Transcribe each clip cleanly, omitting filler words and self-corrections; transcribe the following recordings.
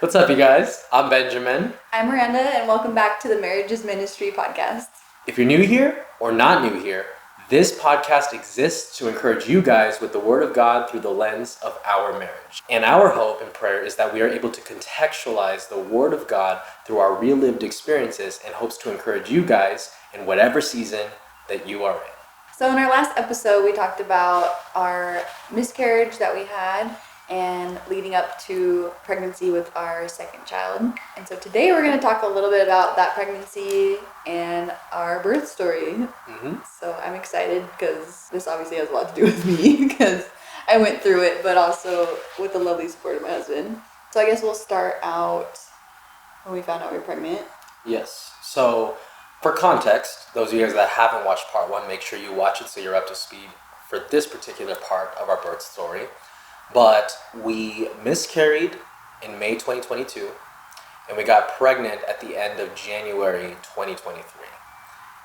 What's up, you guys? I'm Benjamin. I'm Miranda, and welcome back to the Marriages Ministry podcast. If you're new here or not new here, this podcast exists to encourage you guys with the Word of God through the lens of our marriage. And our hope and prayer is that we are able to contextualize the Word of God through our real lived experiences and hopes to encourage you guys in whatever season that you are in. So in our last episode, we talked about our miscarriage that we had and leading up to pregnancy with our second child. And so today we're going to talk a little bit about that pregnancy and our birth story. So I'm excited because this obviously has a lot to do with me because I went through it, but also with the lovely support of my husband. So I guess we'll start out when we found out we were pregnant. Yes. So for context, those of you guys that haven't watched part one, make sure you watch it so you're up to speed for this particular part of our birth story. But we miscarried in May 2022, and we got pregnant at the end of January 2023.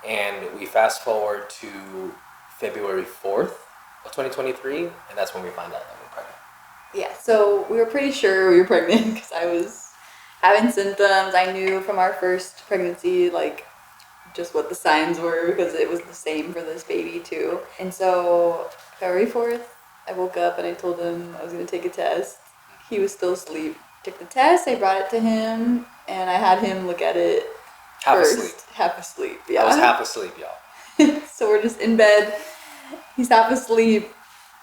And we fast forward to February 4th of 2023, and that's when we find out that we were pregnant. Yeah, so we were pretty sure we were pregnant because I was having symptoms. I knew from our first pregnancy, like, just what the signs were because it was the same for this baby too. And so February 4th, I woke up and I told him I was going to take a test. He was still asleep. Took the test, I brought it to him, and I had him look at it Half asleep, yeah. I was half asleep, y'all. So we're just in bed. He's half asleep,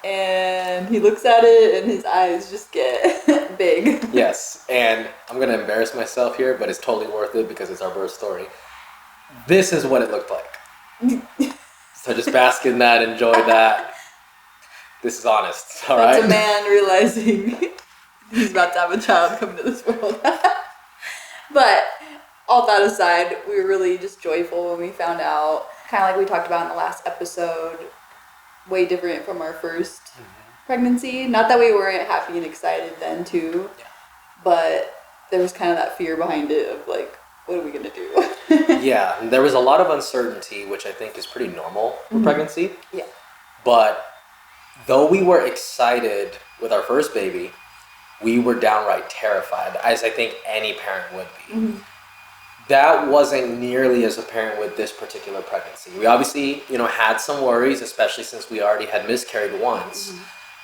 and he looks at it, and his eyes just get big. Yes, and I'm going to embarrass myself here, but it's totally worth it because it's our birth story. This is what it looked like. So just bask in that, enjoy that. This is honest, all right? That's a man realizing he's about to have a child come to this world. But all that aside, we were really just joyful when we found out. Kind of like we talked about in the last episode, way different from our first pregnancy. Not that we weren't happy and excited then too, but there was kind of that fear behind it of like, what are we going to do? Yeah, there was a lot of uncertainty, which I think is pretty normal for pregnancy. Yeah. But though we were excited with our first baby, we were downright terrified, as I think any parent would be. That wasn't nearly as apparent with this particular pregnancy. We obviously, had some worries, especially since we already had miscarried once.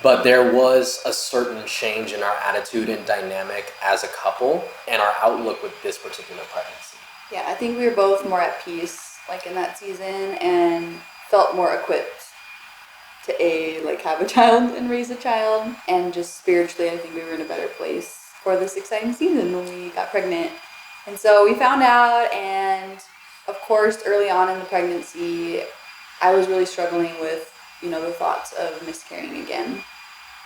But there was a certain change in our attitude and dynamic as a couple and our outlook with this particular pregnancy. Yeah, I think we were both more at peace, like in that season, and felt more equipped to have a child and raise a child. And just spiritually, I think we were in a better place for this exciting season when we got pregnant. And so we found out, and of course, early on in the pregnancy, I was really struggling with, the thoughts of miscarrying again.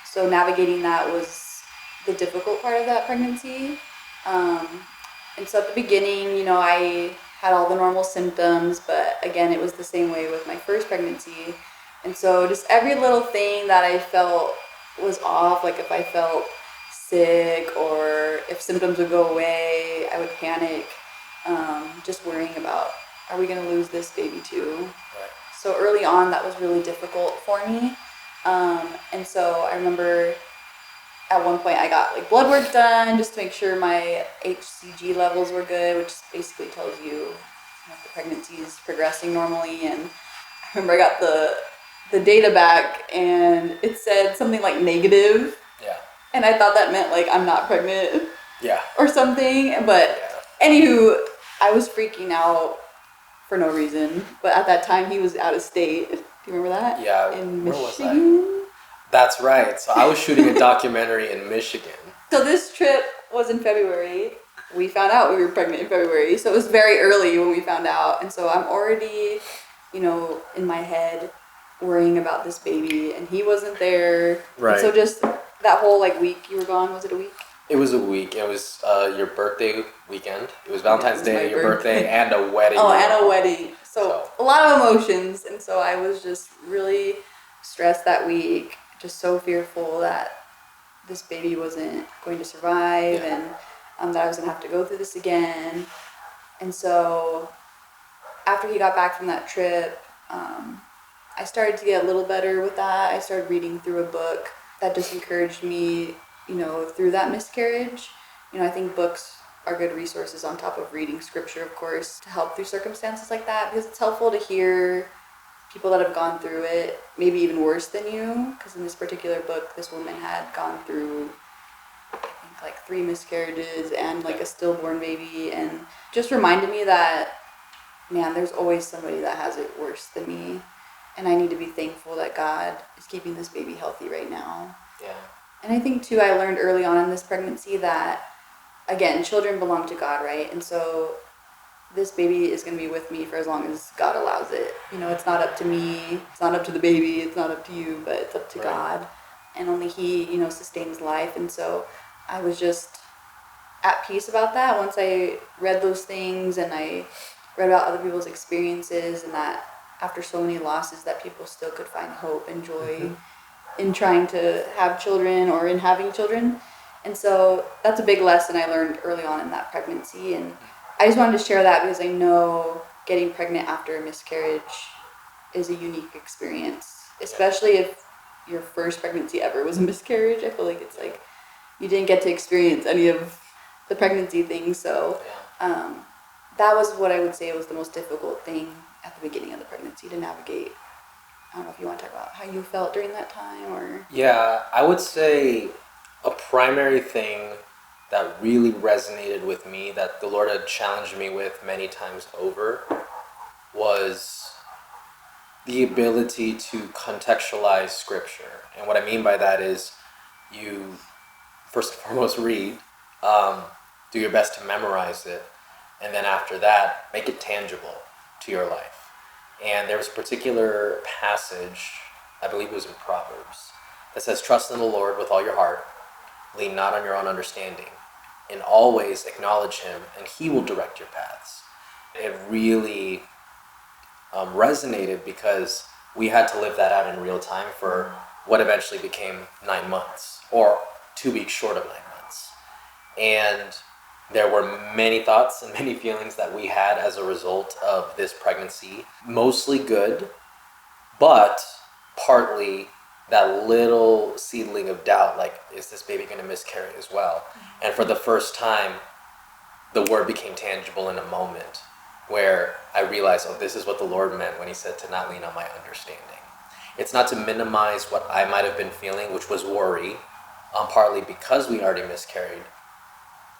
So navigating that was the difficult part of that pregnancy. And so at the beginning, I had all the normal symptoms, but again, it was the same way with my first pregnancy. And so just every little thing that I felt was off, like if I felt sick or if symptoms would go away, I would panic, just worrying about, are we going to lose this baby too? Right. So early on, that was really difficult for me. And so I remember at one point I got blood work done just to make sure my HCG levels were good, which basically tells you if the pregnancy is progressing normally. And I remember I got the data back and it said something like negative. Yeah. And I thought that meant I'm not pregnant. Yeah. Or something. But anywho, I was freaking out for no reason. But at that time he was out of state. Do you remember that? Yeah. In Where Michigan? was I? That's right. So I was shooting a documentary in Michigan. So this trip was in February. We found out we were pregnant in February. So it was very early when we found out. And so I'm already, in my head worrying about this baby. And he wasn't there. Right. And so just that whole week you were gone, was it a week? It was a week. It was your birthday weekend. It was Valentine's Day, your birthday, and a wedding. Oh, and a wedding. So a lot of emotions. And so I was just really stressed that week. Just so fearful that this baby wasn't going to survive and that I was going to have to go through this again. And so after he got back from that trip, I started to get a little better with that. I started reading through a book that just encouraged me, through that miscarriage. I think books are good resources on top of reading scripture, of course, to help through circumstances like that, because it's helpful to hear people that have gone through it, maybe even worse than you, because in this particular book, this woman had gone through, I think, like 3 miscarriages and like a stillborn baby, and just reminded me that, man, there's always somebody that has it worse than me, and I need to be thankful that God is keeping this baby healthy right now. Yeah. And I think too, I learned early on in this pregnancy that, again, children belong to God, right? And so this baby is going to be with me for as long as God allows it. It's not up to me, it's not up to the baby, it's not up to you, but it's up to Right. God. And only He, sustains life. And so I was just at peace about that once I read those things, and I read about other people's experiences, and that after so many losses that people still could find hope and joy in trying to have children or in having children. And so that's a big lesson I learned early on in that pregnancy. And I just wanted to share that because I know getting pregnant after a miscarriage is a unique experience, especially if your first pregnancy ever was a miscarriage. I feel like it's like you didn't get to experience any of the pregnancy things. So that was what I would say was the most difficult thing at the beginning of the pregnancy to navigate. I don't know if you want to talk about how you felt during that time, or... Yeah, I would say a primary thing that really resonated with me, that the Lord had challenged me with many times over, was the ability to contextualize scripture. And what I mean by that is you, first and foremost, read, do your best to memorize it, and then after that, make it tangible to your life. And there was a particular passage, I believe it was in Proverbs, that says, "Trust in the Lord with all your heart, lean not on your own understanding, and always acknowledge Him, and He will direct your paths." It really resonated because we had to live that out in real time for what eventually became 9 months, or 2 weeks short of 9 months. And there were many thoughts and many feelings that we had as a result of this pregnancy, mostly good, but partly that little seedling of doubt, like, is this baby going to miscarry as well? And for the first time, the word became tangible in a moment where I realized, oh, this is what the Lord meant when He said to not lean on my understanding. It's not to minimize what I might have been feeling, which was worry, partly because we already miscarried,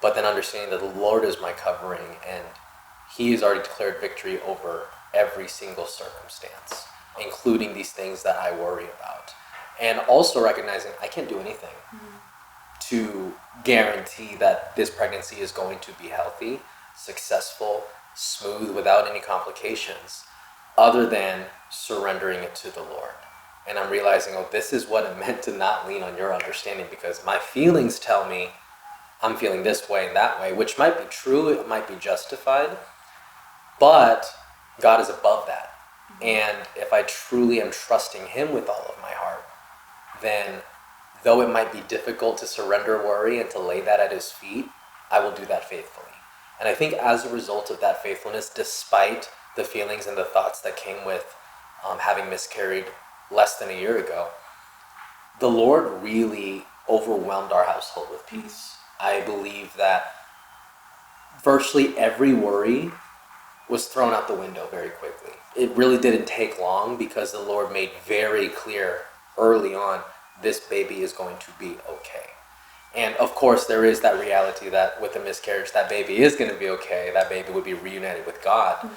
but then understanding that the Lord is my covering and He has already declared victory over every single circumstance, including these things that I worry about. And also recognizing I can't do anything to guarantee that this pregnancy is going to be healthy, successful, smooth, without any complications, other than surrendering it to the Lord. And I'm realizing, oh, this is what it meant to not lean on your understanding, because my feelings tell me I'm feeling this way and that way, which might be true, it might be justified, but God is above that. And if I truly am trusting Him with all of my heart, then though it might be difficult to surrender worry and to lay that at His feet, I will do that faithfully. And I think as a result of that faithfulness, despite the feelings and the thoughts that came with having miscarried less than a year ago, the Lord really overwhelmed our household with peace. I believe that virtually every worry was thrown out the window very quickly. It really didn't take long because the Lord made very clear early on, this baby is going to be okay. And of course, there is that reality that with a miscarriage, that baby is going to be okay. That baby would be reunited with God.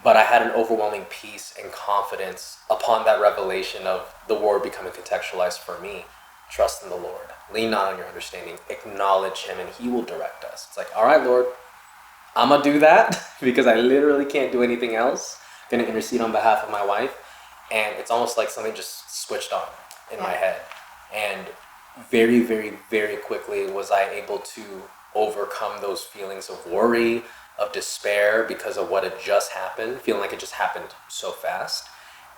But I had an overwhelming peace and confidence upon that revelation of the word becoming contextualized for me. Trust in the Lord. Lean not on your understanding. Acknowledge Him and He will direct us. It's like, all right, Lord, I'm going to do that because I literally can't do anything else. I'm going to intercede on behalf of my wife. And it's almost like something just switched on in my head. And very, very, very quickly was I able to overcome those feelings of worry, of despair because of what had just happened, feeling like it just happened so fast.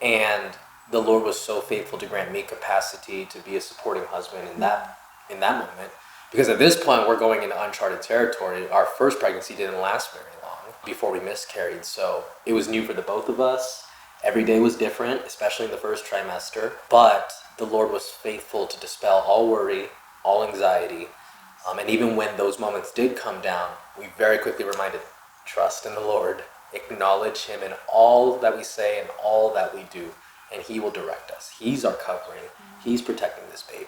And the Lord was so faithful to grant me capacity to be a supporting husband in that moment. Because at this point, we're going into uncharted territory. Our first pregnancy didn't last very long before we miscarried. So it was new for the both of us. Every day was different, especially in the first trimester. But the Lord was faithful to dispel all worry, all anxiety, And even when those moments did come down, we very quickly reminded, trust in the Lord, acknowledge Him in all that we say and all that we do, and He will direct us. He's our covering. He's protecting this baby.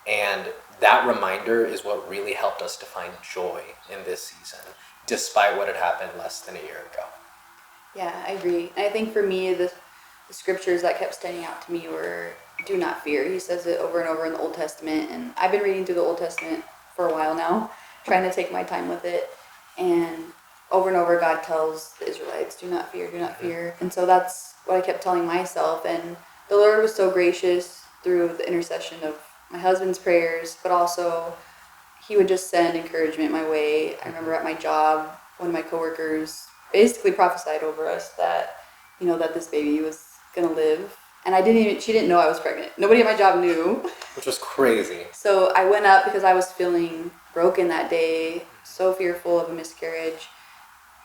And that reminder is what really helped us to find joy in this season, despite what had happened less than a year ago. Yeah, I agree. And I think for me, the scriptures that kept standing out to me were, do not fear. He says it over and over in the Old Testament. And I've been reading through the Old Testament for a while now, trying to take my time with it. And over and over, God tells the Israelites, do not fear, do not fear. And so that's what I kept telling myself. And the Lord was so gracious through the intercession of my husband's prayers, but also He would just send encouragement my way. I remember at my job, one of my coworkers basically prophesied over us that, that this baby was going to live. And she didn't know I was pregnant. Nobody at my job knew. Which was crazy. So I went up because I was feeling broken that day, so fearful of a miscarriage.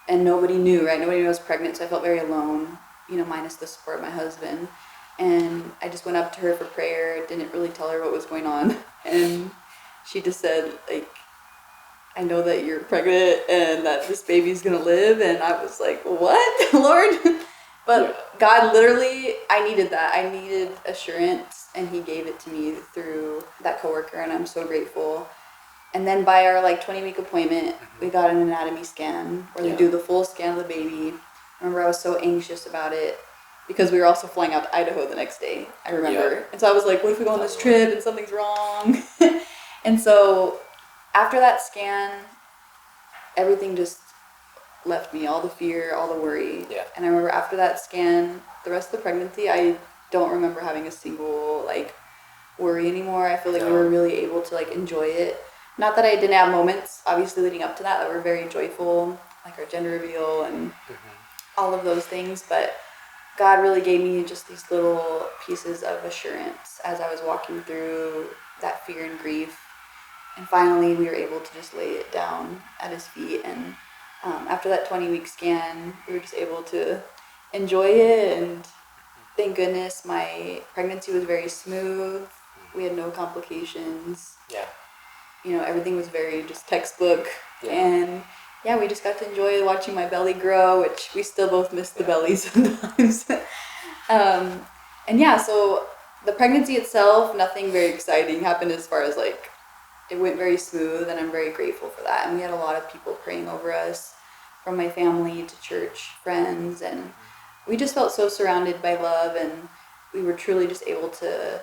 And nobody knew, right? Nobody knew I was pregnant, so I felt very alone, minus the support of my husband. And I just went up to her for prayer, didn't really tell her what was going on. And she just said, I know that you're pregnant and that this baby's gonna live. And I was like, what, Lord? But God, literally, I needed that. I needed assurance, and He gave it to me through that coworker, and I'm so grateful. And then by our 20-week appointment, we got an anatomy scan where they do the full scan of the baby. I remember I was so anxious about it because we were also flying out to Idaho the next day, I remember. Yeah. And so I was like, what if we go on this trip and something's wrong? And so after that scan, everything just left me, all the fear, all the worry. Yeah. And I remember after that scan, the rest of the pregnancy, I don't remember having a single worry anymore. I feel like we were really able to enjoy it. Not that I didn't have moments, obviously leading up to that were very joyful, like our gender reveal and all of those things, but God really gave me just these little pieces of assurance as I was walking through that fear and grief. And finally, we were able to just lay it down at His feet. And after that 20-week scan, we were just able to enjoy it. And thank goodness my pregnancy was very smooth. We had no complications. Yeah. Everything was very just textbook. Yeah. And we just got to enjoy watching my belly grow, which we still both miss the belly sometimes. So the pregnancy itself, nothing very exciting happened as far as it went very smooth, and I'm very grateful for that. And we had a lot of people praying over us, from my family to church friends, and we just felt so surrounded by love, and we were truly just able to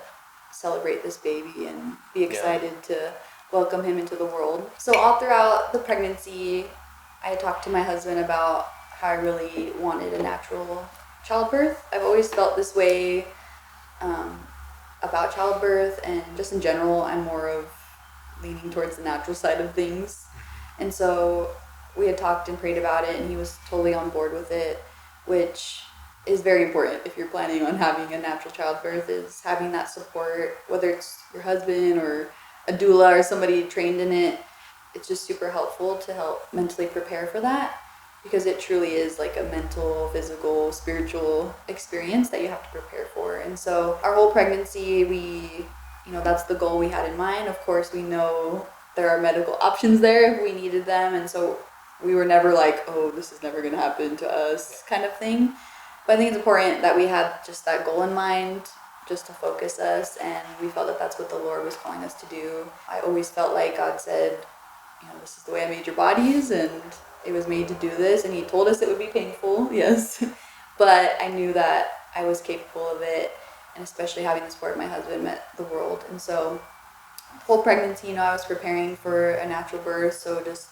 celebrate this baby and be excited to welcome him into the world. So all throughout the pregnancy, I talked to my husband about how I really wanted a natural childbirth. I've always felt this way about childbirth, and just in general, I'm more of leaning towards the natural side of things. And so we had talked and prayed about it, and he was totally on board with it, which is very important if you're planning on having a natural childbirth, is having that support, whether it's your husband or a doula or somebody trained in it. It's just super helpful to help mentally prepare for that, because it truly is a mental, physical, spiritual experience that you have to prepare for. And so our whole pregnancy, that's the goal we had in mind. Of course, we know there are medical options there if we needed them. And so we were never oh, this is never going to happen to us kind of thing. But I think it's important that we had just that goal in mind, just to focus us. And we felt that that's what the Lord was calling us to do. I always felt like God said, this is the way I made your bodies, and it was made to do this. And He told us it would be painful, yes. But I knew that I was capable of it. And especially having the support of my husband meant the world. And so the whole pregnancy, I was preparing for a natural birth. So just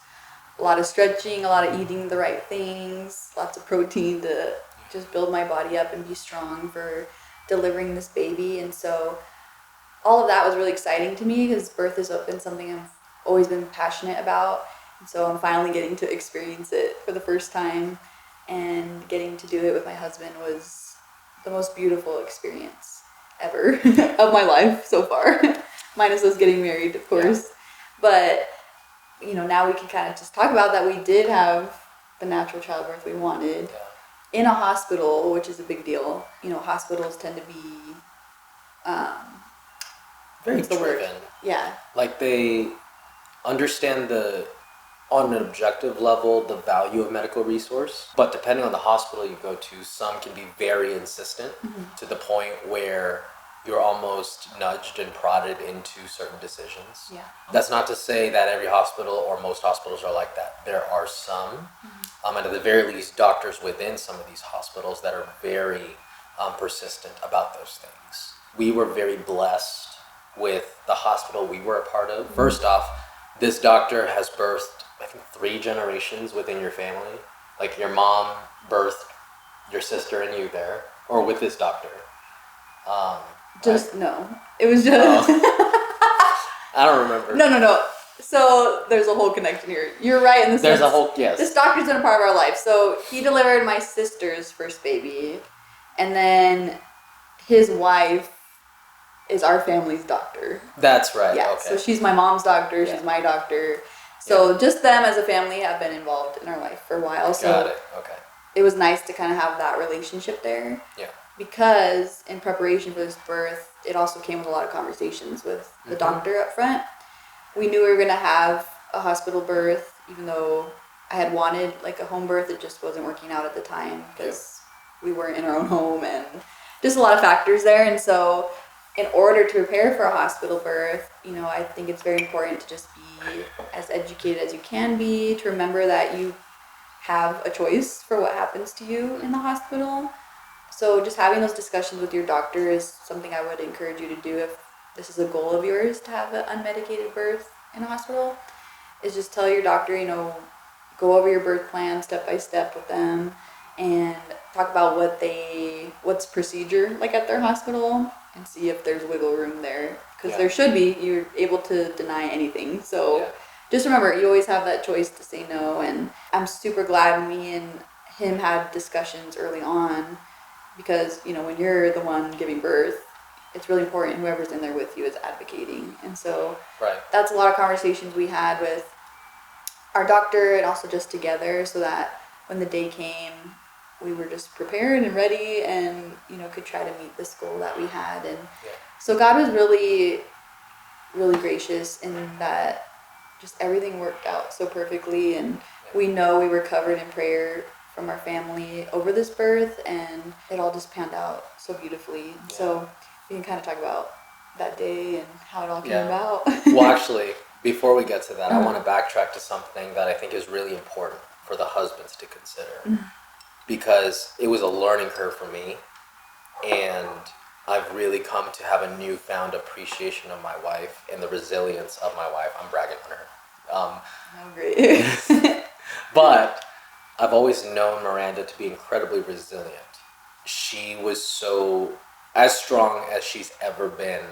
a lot of stretching, a lot of eating the right things, lots of protein to just build my body up and be strong for delivering this baby. And so all of that was really exciting to me, because birth has been something I've always been passionate about. And so I'm finally getting to experience it for the first time, and getting to do it with my husband was the most beautiful experience ever of my life so far. Minus us getting married, of course. Yeah. But, now we can kind of just talk about that. We did have the natural childbirth we wanted in a hospital, which is a big deal. Hospitals tend to be very driven. Yeah. understand on an objective level, the value of medical resource. But depending on the hospital you go to, some can be very insistent to the point where you're almost nudged and prodded into certain decisions. Yeah. That's not to say that every hospital or most hospitals are like that. There are some, and at the very least, doctors within some of these hospitals that are very persistent about those things. We were very blessed with the hospital we were a part of. First off, this doctor has birthed, I think, 3 generations within your family. Like your mom birthed your sister and you there, or with this doctor. No. It was just... I don't remember. No. So there's a whole connection here. You're right in the sense. Yes. This doctor's been a part of our life. So he delivered my sister's first baby, and then his wife is our family's doctor. That's right. Yeah. Okay. So she's my mom's doctor. She's my doctor. So just them as a family have been involved in our life for a while. So got it. Okay. it was nice to kind of have that relationship there. Yeah. Because in preparation for this birth, it also came with a lot of conversations with the doctor up front. We knew we were going to have a hospital birth, even though I had wanted like a home birth. It just wasn't working out at the time because we weren't in our own home and just a lot of factors there. And so in order to prepare for a hospital birth, I think it's very important to just be as educated as you can be, to remember that you have a choice for what happens to you in the hospital. So just having those discussions with your doctor is something I would encourage you to do if this is a goal of yours, to have an unmedicated birth in a hospital, is just tell your doctor, go over your birth plan step by step with them and talk about what's procedure like at their hospital and see if there's wiggle room there. Because there should be. You're able to deny anything. So just remember, you always have that choice to say no. And I'm super glad me and him had discussions early on. Because, when you're the one giving birth, it's really important whoever's in there with you is advocating. And so that's a lot of conversations we had with our doctor and also just together, so that when the day came, we were just prepared and ready and, could try to meet this goal that we had. And so God was really, really gracious in that just everything worked out so perfectly. And we know we were covered in prayer from our family over this birth, and it all just panned out so beautifully. So we can kind of talk about that day and how it all came about. Well, actually, before we get to that, I want to backtrack to something that I think is really important for the husbands to consider, because it was a learning curve for me, and I've really come to have a newfound appreciation of my wife and the resilience of my wife. I'm bragging on her. Great. But I've always known Miranda to be incredibly resilient. She was as strong as she's ever been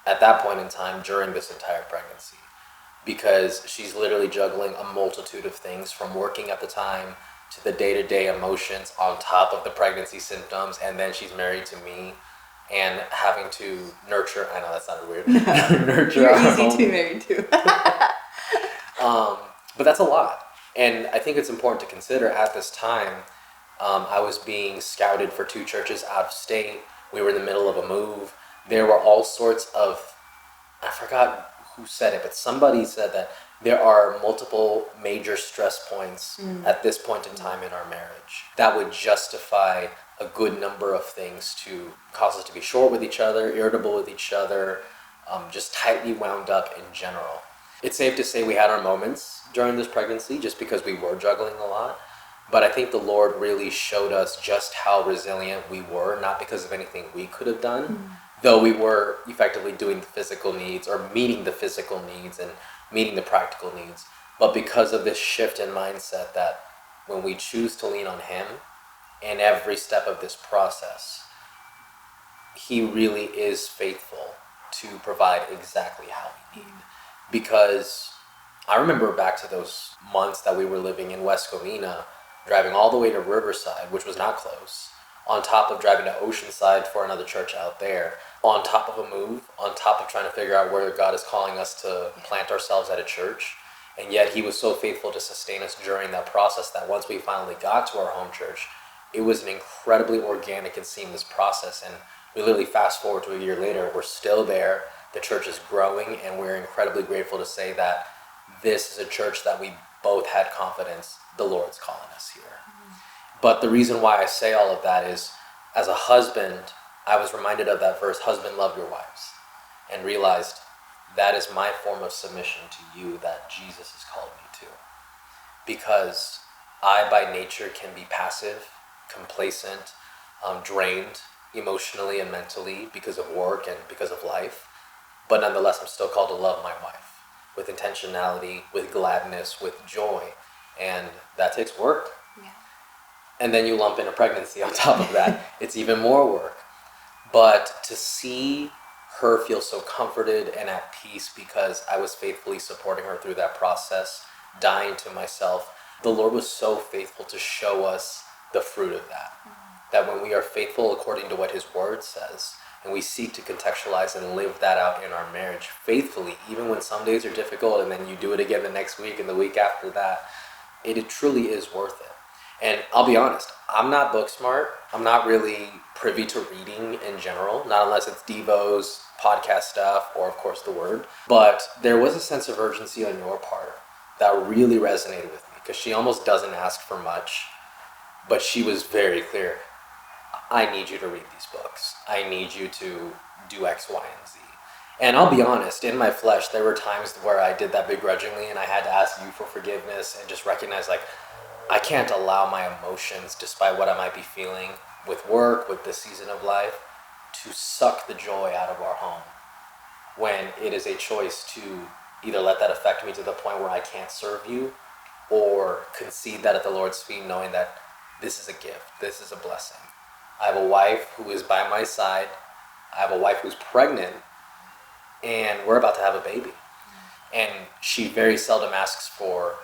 at that point in time during this entire pregnancy, because she's literally juggling a multitude of things, from working at the time to the day-to-day emotions on top of the pregnancy symptoms, and then she's married to me and having to nurture. I know that sounded weird. Nurture. You're easy to be married to. But that's a lot. And I think it's important to consider at this time, I was being scouted for 2 churches out of state. We were in the middle of a move. There were all sorts of, I forgot who said it, but somebody said that there are multiple major stress points at this point in time in our marriage that would justify a good number of things to cause us to be short with each other, irritable with each other, just tightly wound up in general. It's safe to say we had our moments during this pregnancy just because we were juggling a lot. But I think the Lord really showed us just how resilient we were, not because of anything we could have done, though we were effectively doing the physical needs or meeting the physical needs and meeting the practical needs, but because of this shift in mindset that when we choose to lean on Him in every step of this process, He really is faithful to provide exactly how we need. Because I remember back to those months that we were living in West Covina, driving all the way to Riverside, which was not close, on top of driving to Oceanside for another church out there, on top of a move, on top of trying to figure out where God is calling us to plant ourselves at a church. And yet He was so faithful to sustain us during that process that once we finally got to our home church, it was an incredibly organic and seamless process. And we literally fast forward to a year later, we're still there. The church is growing, and we're incredibly grateful to say that this is a church that we both had confidence the Lord's calling us here. But the reason why I say all of that is, as a husband, I was reminded of that verse, husband, love your wives, and realized that is my form of submission to you that Jesus has called me to. Because I, by nature, can be passive, complacent, drained emotionally and mentally because of work and because of life. But nonetheless, I'm still called to love my wife with intentionality, with gladness, with joy. And that takes work. Yeah. And then you lump in a pregnancy on top of that. It's even more work. But to see her feel so comforted and at peace because I was faithfully supporting her through that process, dying to myself, the Lord was so faithful to show us the fruit of that. That when we are faithful according to what His Word says, and we seek to contextualize and live that out in our marriage faithfully, even when some days are difficult and then you do it again the next week and the week after that, it truly is worth it. And I'll be honest, I'm not book smart. I'm not really privy to reading in general, not unless it's Devos, podcast stuff, or of course the Word. But there was a sense of urgency on your part that really resonated with me, because she almost doesn't ask for much, but she was very clear. I need you to read these books. I need you to do X, Y, and Z. And I'll be honest, in my flesh, there were times where I did that begrudgingly, and I had to ask you for forgiveness and just recognize, like, I can't allow my emotions, despite what I might be feeling with work, with this season of life, to suck the joy out of our home, when it is a choice to either let that affect me to the point where I can't serve you, or concede that at the Lord's feet, knowing that this is a gift, this is a blessing. I have a wife who is by my side. I have a wife who's pregnant, and we're about to have a baby. And she very seldom asks for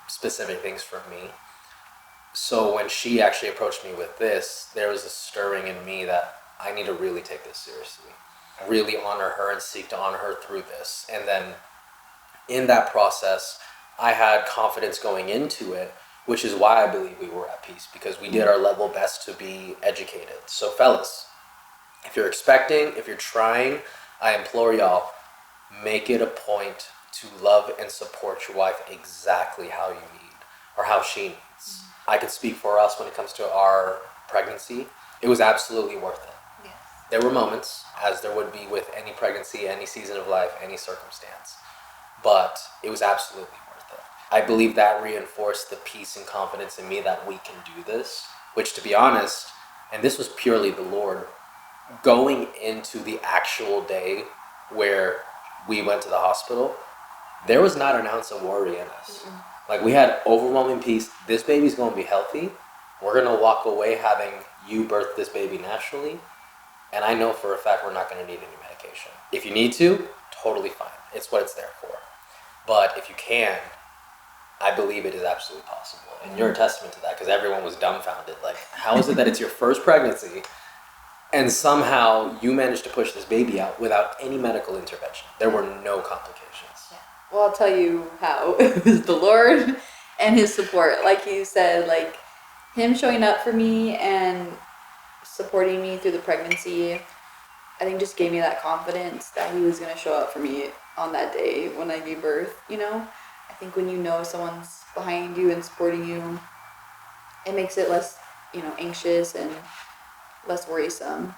specific things from me. So when she actually approached me with this, there was a stirring in me that I need to really take this seriously, really honor her and seek to honor her through this. And then in that process, I had confidence going into it, which is why I believe we were at peace, because we did our level best to be educated. So fellas, if you're expecting, if you're trying, I implore y'all, make it a point to love and support your wife exactly how you need, or how she needs. I can speak for us when it comes to our pregnancy. It was absolutely worth it. Yes. There were moments, as there would be with any pregnancy, any season of life, any circumstance, but it was absolutely worth it. I believe that reinforced the peace and confidence in me that we can do this, which, to be honest, and this was purely the Lord, going into the actual day where we went to the hospital, there was not an ounce of worry in us. Like, we had overwhelming peace. This baby's going to be healthy. We're going to walk away having you birth this baby naturally. And I know for a fact we're not going to need any medication. If you need to, totally fine. It's what it's there for. But if you can, I believe it is absolutely possible. And you're a testament to that, because everyone was dumbfounded. Like, how is it that it's your first pregnancy and somehow you managed to push this baby out without any medical intervention? There were no complications. Yeah. Well, I'll tell you how. It was the Lord and His support. Like you said, like, Him showing up for me and supporting me through the pregnancy, I think just gave me that confidence that He was going to show up for me on that day when I gave birth, you know? I think when you know someone's behind you and supporting you, it makes it less, anxious and less worrisome,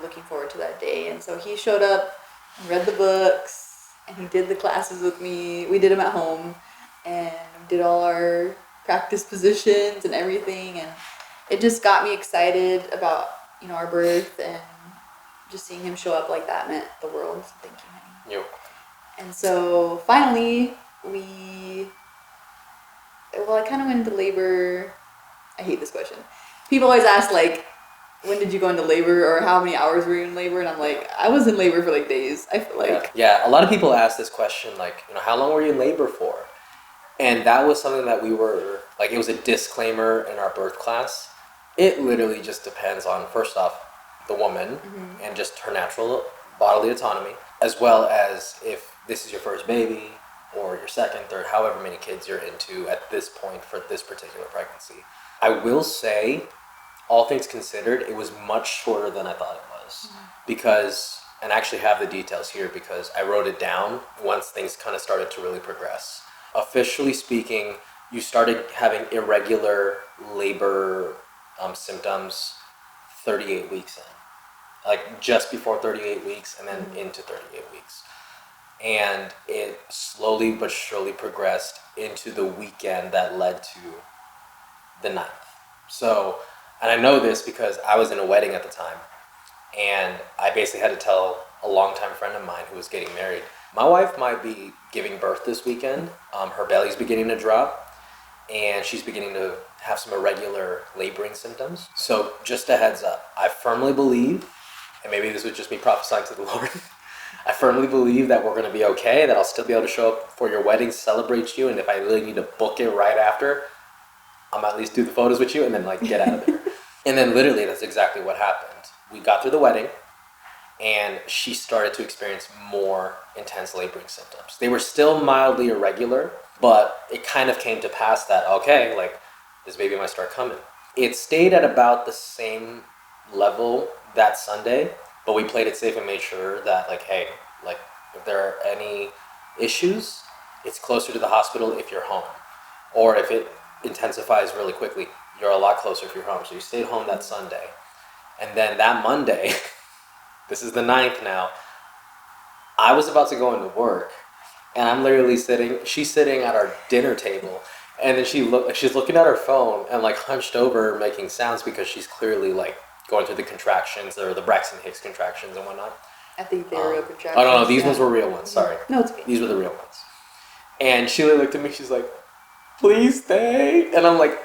looking forward to that day. And so He showed up and read the books, and He did the classes with me. We did them at home, and did all our practice positions and everything, and it just got me excited about, our birth, and just seeing Him show up like that meant the world. So thank you, honey. Yep. And so finally, I kind of went into labor. I hate this question. People always ask, like, when did you go into labor, or how many hours were you in labor? And I'm like, I was in labor for like days. I feel like. Yeah. A lot of people ask this question, like, how long were you in labor for? And that was something that we were, like, it was a disclaimer in our birth class. It literally just depends on, first off, the woman and just her natural bodily autonomy, as well as if this is your first baby or your second, third, however many kids you're into at this point for this particular pregnancy. I will say, all things considered, it was much shorter than I thought it was. Because, and I actually have the details here because I wrote it down once things kind of started to really progress. officially speaking, you started having irregular labor symptoms 38 weeks in. Like just before 38 weeks and then into 38 weeks. And it slowly but surely progressed into the weekend that led to the 9th. So, and I know this because I was in a wedding at the time, and I basically had to tell a longtime friend of mine who was getting married, my wife might be giving birth this weekend. Her belly's beginning to drop, and she's beginning to have some irregular laboring symptoms. So just a heads up, I firmly believe, and maybe this was just me prophesying to the Lord, I firmly believe that we're going to be okay, that I'll still be able to show up for your wedding, celebrate you, and if I really need to book it right after, I might at least do the photos with you and then like get out of there. And then literally that's exactly what happened. We got through the wedding and she started to experience more intense laboring symptoms. They were still mildly irregular, but it kind of came to pass that, okay, like this baby might start coming. It stayed at about the same level that Sunday, but we played it safe and made sure that like, hey, like if there are any issues, it's closer to the hospital if you're home. Or if it intensifies really quickly, you're a lot closer if you're home. So you stayed home that Sunday. And then that Monday, this is the 9th now, I was about to go into work and I'm literally she's sitting at our dinner table and then she's looking at her phone and like hunched over making sounds because she's clearly like going through the contractions or the Braxton Hicks contractions and whatnot. I think they were real contractions. Oh no, these ones were real ones, sorry. No, it's okay. These were the real ones. And she looked at me, she's like, please stay. And I'm like,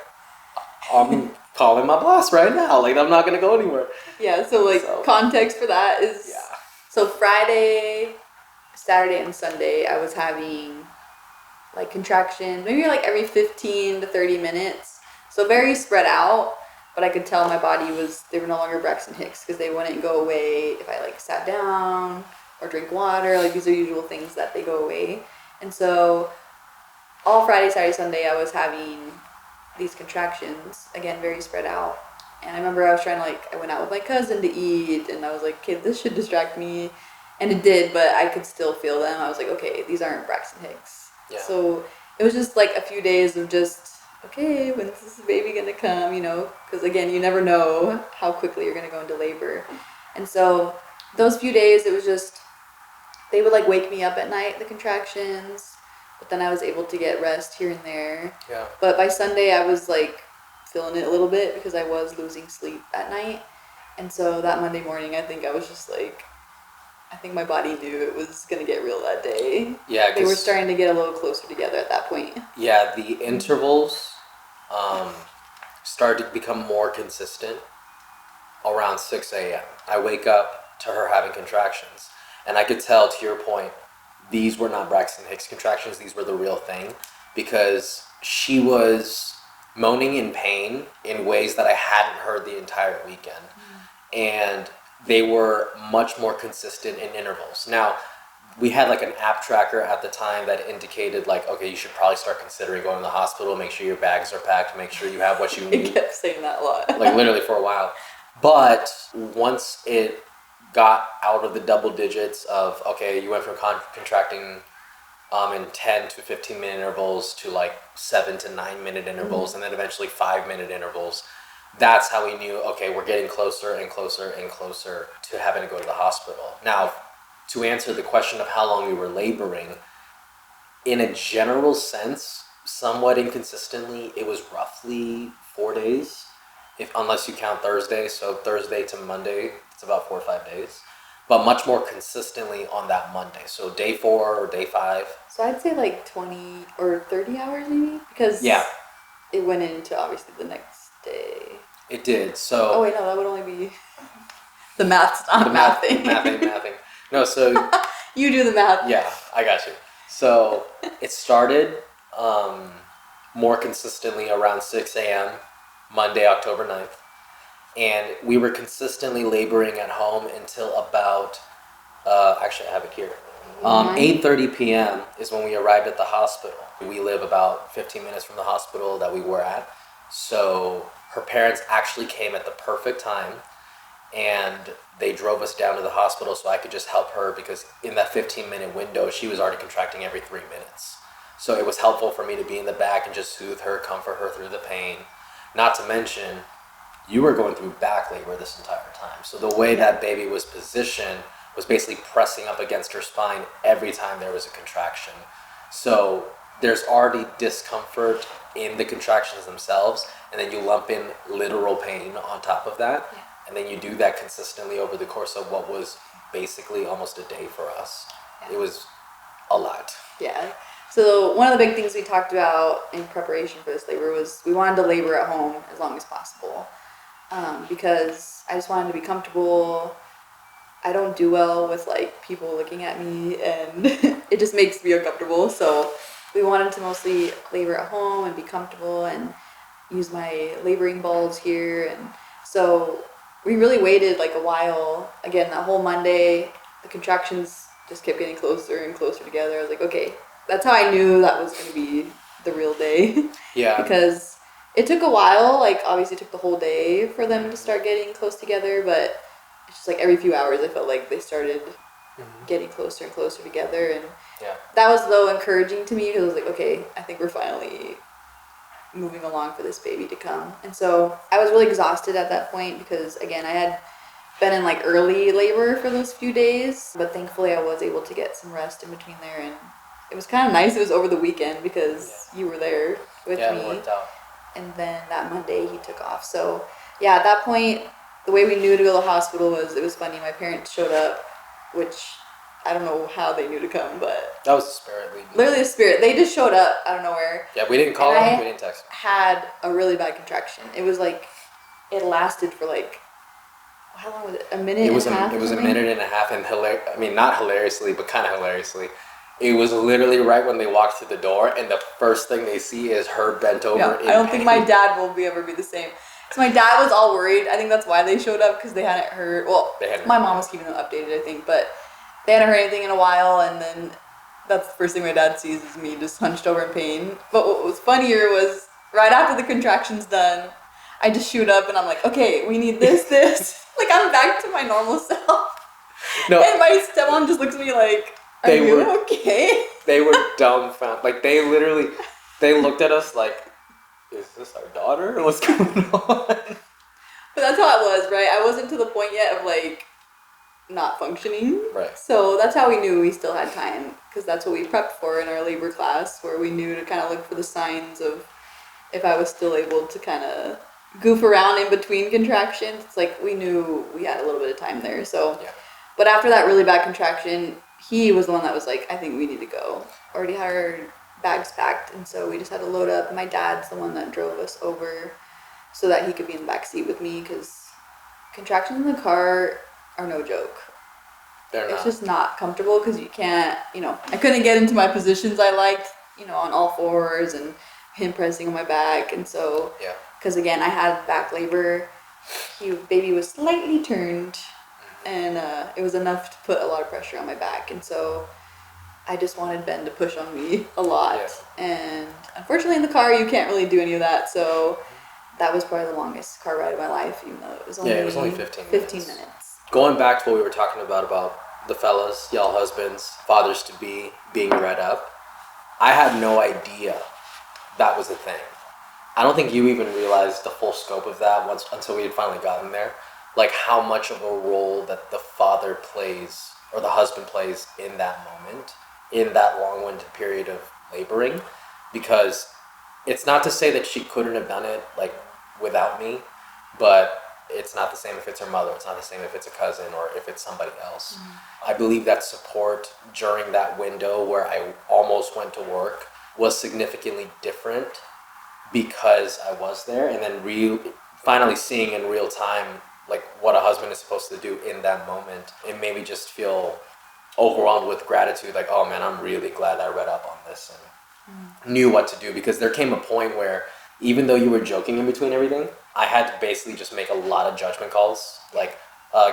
I'm calling my boss right now. Like, I'm not going to go anywhere. Yeah, so context for that is, so Friday, Saturday, and Sunday, I was having, like, contractions, maybe, like, every 15 to 30 minutes. So very spread out, but I could tell my body they were no longer Braxton Hicks because they wouldn't go away if I, like, sat down or drink water. Like, these are usual things that they go away. And so all Friday, Saturday, Sunday, I was having these contractions, again, very spread out. And I remember I was trying to, I went out with my cousin to eat, and I was like, okay, this should distract me. And it did, but I could still feel them. I was like, okay, these aren't Braxton Hicks. Yeah. So it was just, a few days of just, okay, when's this baby gonna come, Because, again, you never know how quickly you're gonna go into labor. And so those few days, it was just, they would, wake me up at night, the contractions. But then I was able to get rest here and there. Yeah. But by Sunday, I was feeling it a little bit because I was losing sleep at night. And so that Monday morning, I think I was just I think my body knew it was going to get real that day. Yeah. They were starting to get a little closer together at that point. Yeah, the intervals started to become more consistent around 6 a.m. I wake up to her having contractions. And I could tell, to your point, these were not Braxton Hicks contractions, these were the real thing, because she was moaning in pain in ways that I hadn't heard the entire weekend. And they were much more consistent in intervals. Now, we had an app tracker at the time that indicated okay, you should probably start considering going to the hospital, make sure your bags are packed, make sure you have what you need. I kept saying that a lot. Literally for a while. But once it got out of the double digits of, okay, you went from contracting in 10 to 15 minute intervals to 7 to 9 minute intervals, and then eventually 5 minute intervals. That's how we knew, okay, we're getting closer and closer and closer to having to go to the hospital. Now, to answer the question of how long we were laboring, in a general sense, somewhat inconsistently, it was roughly 4 days, unless you count Thursday. So Thursday to Monday, it's about 4 or 5 days, but much more consistently on that Monday. So day 4 or day 5. So I'd say 20 or 30 hours maybe, because it went into obviously the next day. It did. So. Oh wait, no, that would only be the math's not mathing. Math ain't mathing. No, so. You do the math. Yeah, I got you. So it started more consistently around 6 a.m. Monday, October 9th. And we were consistently laboring at home until about, actually I have it here, 8:30 p.m. is when we arrived at the hospital. We live about 15 minutes from the hospital that we were at. So her parents actually came at the perfect time, and they drove us down to the hospital so I could just help her, because in that 15-minute window, she was already contracting every 3 minutes. So it was helpful for me to be in the back and just soothe her, comfort her through the pain. Not to mention, you were going through back labor this entire time. So the way that baby was positioned was basically pressing up against her spine every time there was a contraction. So there's already discomfort in the contractions themselves, and then you lump in literal pain on top of that. Yeah. And then you do that consistently over the course of what was basically almost a day for us. Yeah. It was a lot. Yeah. So one of the big things we talked about in preparation for this labor was we wanted to labor at home as long as possible, because I just wanted to be comfortable. I don't do well with like people looking at me, and it just makes me uncomfortable. So we wanted to mostly labor at home and be comfortable and use my laboring balls here. And so we really waited like a while. Again, that whole Monday, the contractions just kept getting closer and closer together. I was like, okay, that's how I knew that was going to be the real day. Yeah. Because it took a while. Like, obviously it took the whole day for them to start getting close together, but it's just like every few hours I felt like they started getting closer and closer together. And that was, though, encouraging to me because I was like, okay, I think we're finally moving along for this baby to come. And so I was really exhausted at that point because, again, I had been in like early labor for those few days, but thankfully I was able to get some rest in between there. And it was kind of nice. It was over the weekend because you were there with me. It worked out. And then that Monday he took off. So yeah, at that point, the way we knew to go to the hospital was, it was funny. My parents showed up, which I don't know how they knew to come, but that was the spirit. Literally the spirit. They just showed up out of nowhere. Yeah, we didn't call them. We didn't text them. Had a really bad contraction. It was like, it lasted for like, how long was it? A minute and a half? It was a minute and a half, and not hilariously, but kind of hilariously, it was literally right when they walked through the door, and the first thing they see is her bent over. Yeah, I don't think my dad will ever be the same. So my dad was all worried. I think that's why they showed up, because they hadn't heard. Well, my mom was keeping them updated, I think, but they hadn't heard anything in a while, and then that's the first thing my dad sees is me just hunched over in pain. But what was funnier was right after the contraction's done, I just shoot up and I'm like, okay, we need this. Like, I'm back to my normal self. No. And my stepmom just looks at me like, are you okay? They were dumbfounded. Like, they looked at us like, is this our daughter? What's going on? But that's how it was, right? I wasn't to the point yet of like not functioning. Right. So that's how we knew we still had time, because that's what we prepped for in our labor class, where we knew to kind of look for the signs of if I was still able to kind of goof around in between contractions. It's like we knew we had a little bit of time there. So, but after that really bad contraction, he was the one that was like, I think we need to go. Already had our bags packed, and so we just had to load up. My dad's the one that drove us over so that he could be in the back seat with me, because contractions in the car are no joke. It's just not comfortable because you can't, I couldn't get into my positions I liked, on all fours, and him pressing on my back. And so, because again, I had back labor, baby was slightly turned, and it was enough to put a lot of pressure on my back. And so I just wanted Ben to push on me a lot. And unfortunately in the car, you can't really do any of that. So that was probably the longest car ride of my life, even though it was only 15 minutes. Going back to what we were talking about the fellas, y'all husbands, fathers-to-be being read up, I had no idea that was a thing. I don't think you even realized the full scope of that until we had finally gotten there. Like, how much of a role that the father plays, or the husband plays, in that moment, in that long-winded period of laboring. Because it's not to say that she couldn't have done it, like, without me, but it's not the same if it's her mother, it's not the same if it's a cousin, or if it's somebody else. Mm-hmm. I believe that support during that window where I almost went to work was significantly different because I was there, and then finally seeing in real time like what a husband is supposed to do in that moment. It made me just feel overwhelmed with gratitude, like, oh man, I'm really glad I read up on this and knew what to do, because there came a point where even though you were joking in between everything, I had to basically just make a lot of judgment calls, like,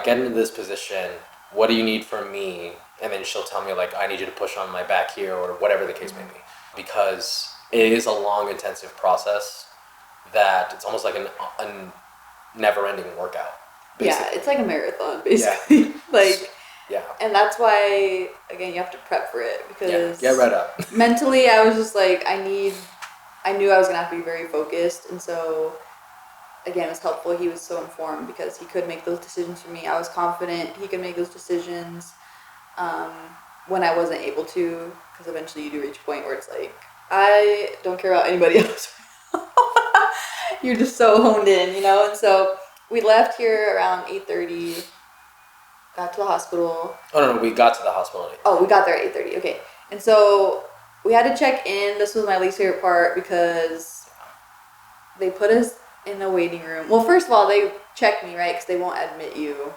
get into this position, what do you need from me? And then she'll tell me, like, I need you to push on my back here, or whatever the case may be, because it is a long, intensive process that it's almost like a never-ending workout, basically. Yeah, it's like a marathon, basically. Yeah. Yeah. And that's why, again, you have to prep for it because get read up. mentally I was just like, I knew I was going to have to be very focused. And so, again, it's helpful. He was so informed because he could make those decisions for me. I was confident he could make those decisions when I wasn't able to, because eventually you do reach a point where it's like, I don't care about anybody else. You're just so honed in, you know? And so we left here around 8:30, got to the hospital. Oh, no, we got to the hospital. Oh, we got there at 8:30, okay. And so we had to check in. This was my least favorite part because they put us in a waiting room. Well, first of all, they check me, right? Because they won't admit you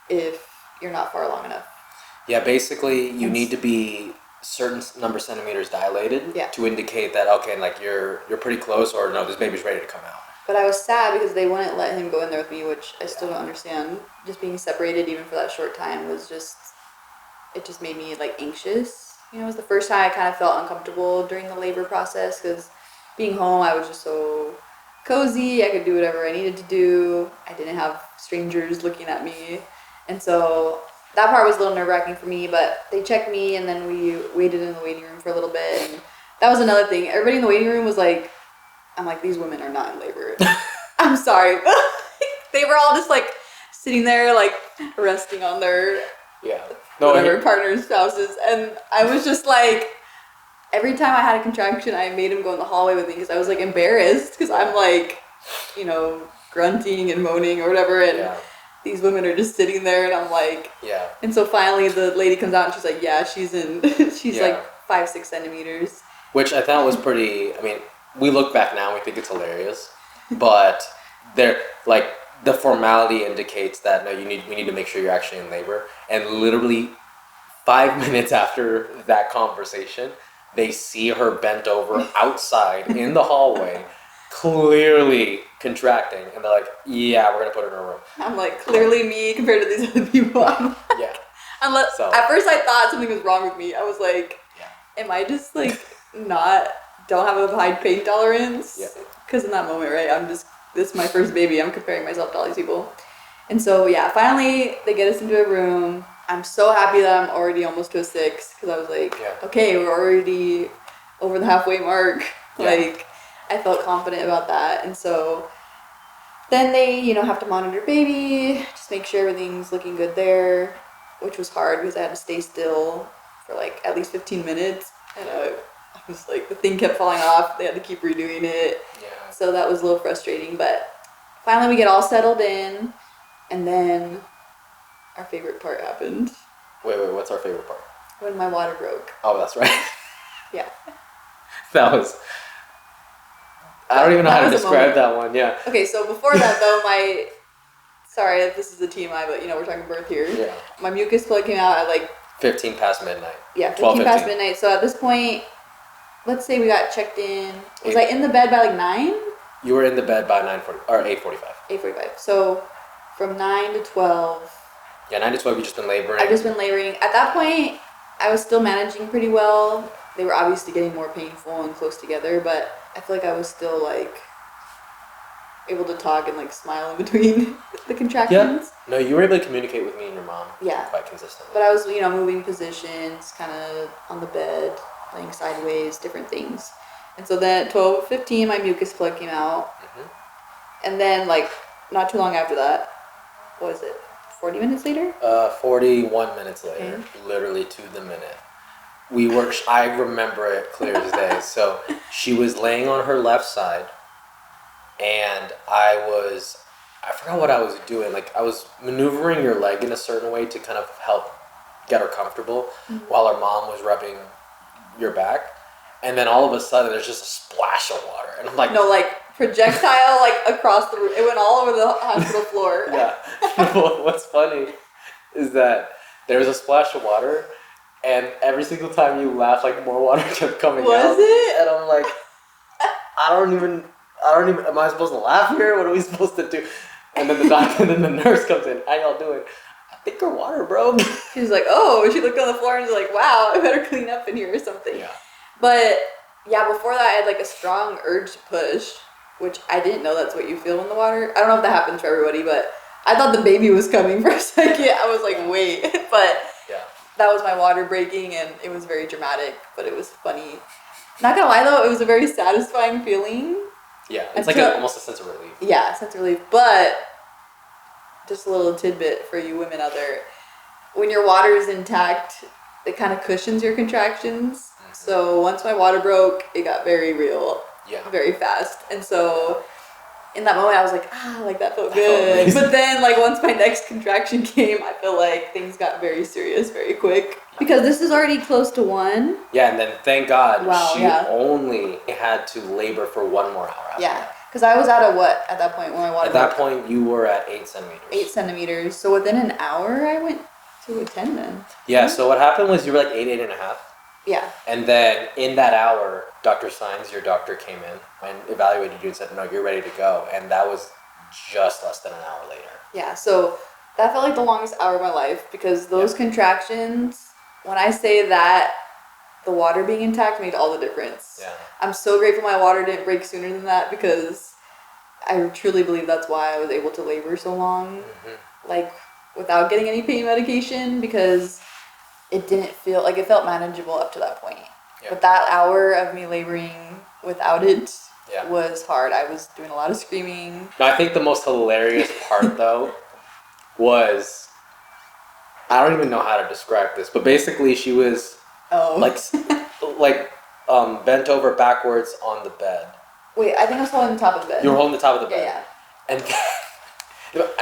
if you're not far long enough. Yeah, basically, you need to be certain number of centimeters dilated to indicate that, okay, like you're pretty close, or no, this baby's ready to come out. But I was sad because they wouldn't let him go in there with me, which I still don't understand. Just being separated even for that short time was just, it just made me like anxious. You know, it was the first time I kind of felt uncomfortable during the labor process because being home, I was just so cozy. I could do whatever I needed to do. I didn't have strangers looking at me. And so that part was a little nerve-wracking for me, but they checked me and then we waited in the waiting room for a little bit. And that was another thing. Everybody in the waiting room was like, I'm like, these women are not in labor. I'm sorry. They were all just like sitting there like resting on their partners, spouses. And I was just like, every time I had a contraction, I made him go in the hallway with me because I was like embarrassed because I'm like, you know, grunting and moaning or whatever. And these women are just sitting there and I'm like, And so finally the lady comes out and she's like, she's like 5-6 centimeters. Which I thought was pretty, I mean, we look back now and we think it's hilarious, but they're like, the formality indicates that we need to make sure you're actually in labor. And literally 5 minutes after that conversation, they see her bent over outside in the hallway, clearly contracting, and they're like, we're gonna put her in her room. I'm like, clearly me compared to these other people. Unless at first I thought something was wrong with me. I was like, am I just like don't have a high pain tolerance? Because in that moment, right, this is my first baby. I'm comparing myself to all these people. And so, finally they get us into a room. I'm so happy that I'm already almost to a 6 because I was like, okay, we're already over the halfway mark. Like, I felt confident about that. And so then they, have to monitor baby, just make sure everything's looking good there, which was hard because I had to stay still for like at least 15 minutes. And I was like, the thing kept falling off. They had to keep redoing it. So that was a little frustrating. But finally we get all settled in. And then our favorite part happened. Wait, what's our favorite part? When my water broke. Oh, that's right. Yeah. That was... I don't even know how to describe that one, Okay, so before that though, sorry if this is a TMI, but we're talking birth here. Yeah. My mucus plug came out at like... 15 past midnight. Yeah, 15 past midnight. So at this point, let's say we got checked in. Was I in the bed by like 9? You were in the bed by 8:45. 8:45. So from 9 to 12. Yeah, 9 to 12, you've just been laboring. I've just been laboring. At that point, I was still managing pretty well. They were obviously getting more painful and close together, but I feel like I was still like able to talk and like smile in between the contractions. Yeah. No, you were able to communicate with me and your mom quite consistently. But I was, moving positions, kind of on the bed, laying sideways, different things. And so then at 12:15, my mucus plug came out. Mm-hmm. And then like not too long after that, what was it? 40 minutes later? 41 minutes later, literally to the minute. I remember it clear as day. So she was laying on her left side, and I forgot what I was doing. Like I was maneuvering your leg in a certain way to kind of help get her comfortable while her mom was rubbing your back. And then all of a sudden there's just a splash of water. And I'm like... No, like projectile like across the room. It went all over the hospital floor. Yeah. What's funny is that there was a splash of water, and every single time you laughed, like more water kept coming out. Was it? And I'm like, I don't even, am I supposed to laugh here? What are we supposed to do? And then the doctor, and then the nurse comes in. How y'all doing? I think her water broke. She was like, oh, she looked on the floor and was like, wow, I better clean up in here or something. Yeah. But yeah, before that I had like a strong urge to push, which I didn't know that's what you feel in the water. I don't know if that happens for everybody, but I thought the baby was coming for a second. I was like, wait. But that was my water breaking, and it was very dramatic, but it was funny. Not gonna lie though, it was a very satisfying feeling. Yeah, it's like almost a sense of relief. Yeah, sense of relief. But just a little tidbit for you women out there. When your water is intact, it kind of cushions your contractions. Mm-hmm. So once my water broke, it got very real. Yeah. Very fast. And so in that moment I was like, like that felt good. But then like once my next contraction came, I feel like things got very serious very quick. Because this is already close to 1. Yeah, and then thank God she only had to labor for 1 more hour after that. Because I was at a what at that point when my water At that point you were at 8 centimeters. 8 centimeters. So within an hour I went to a 10 then. Yeah, so what happened was you were like 8 and a half. Yeah. And then in that hour, Dr. Sines, your doctor, came in and evaluated you and said, no, you're ready to go. And that was just less than an hour later. Yeah, so that felt like the longest hour of my life because those contractions, when I say that, the water being intact made all the difference. Yeah. I'm so grateful my water didn't break sooner than that because I truly believe that's why I was able to labor so long. Mm-hmm. Like, without getting any pain medication because it didn't feel like it felt manageable up to that point. Yeah. But that hour of me laboring without it was hard. I was doing a lot of screaming. No, I think the most hilarious part though was, I don't even know how to describe this, but basically she was bent over backwards on the bed. Wait, I think I was holding the top of the bed. You were holding the top of the bed. Yeah. And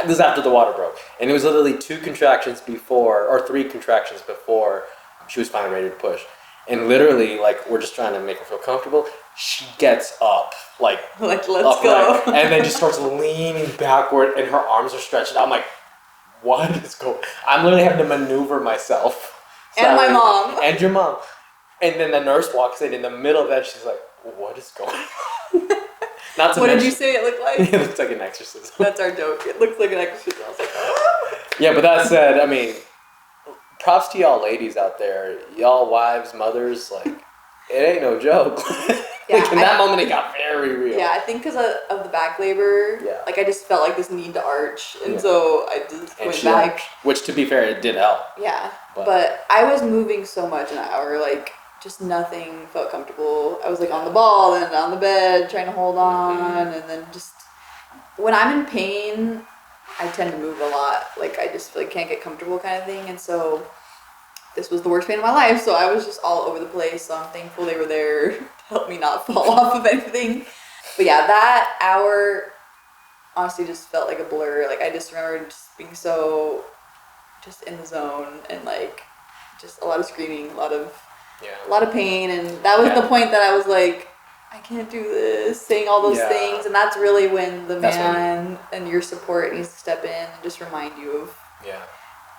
this is after the water broke. And it was literally 2 contractions before, or 3 contractions before she was finally ready to push. And literally, like, we're just trying to make her feel comfortable. She gets up, like let's go. And then just starts leaning backward, and her arms are stretched out. I'm like, what is going on? I'm literally having to maneuver myself. And my mom. And your mom. And then the nurse walks in the middle of that. She's like, what is going on? Not to what did you say it looked like? It looks like an exorcism. That's our joke. It looks like an exorcism. I was like, Yeah, but that said, I mean, props to y'all ladies out there. Y'all wives, mothers, like, it ain't no joke. Like, in that moment, it got very real. Yeah, I think because of the back labor, like, I just felt like this need to arch. And so I just went back. Which, to be fair, it did help. Yeah. But I was moving so much in that hour, like, just nothing felt comfortable. I was like on the ball and on the bed trying to hold on, and then just when I'm in pain I tend to move a lot. Like I just like can't get comfortable kind of thing, and so this was the worst pain of my life, so I was just all over the place. So I'm thankful they were there to help me not fall off of anything. But yeah, that hour honestly just felt like a blur. Like I just remember just being so just in the zone and like just a lot of screaming, a lot of pain, and that was the point that I was like, I can't do this, saying all those things, and that's really when the man and your support needs to step in and just remind you of. Yeah.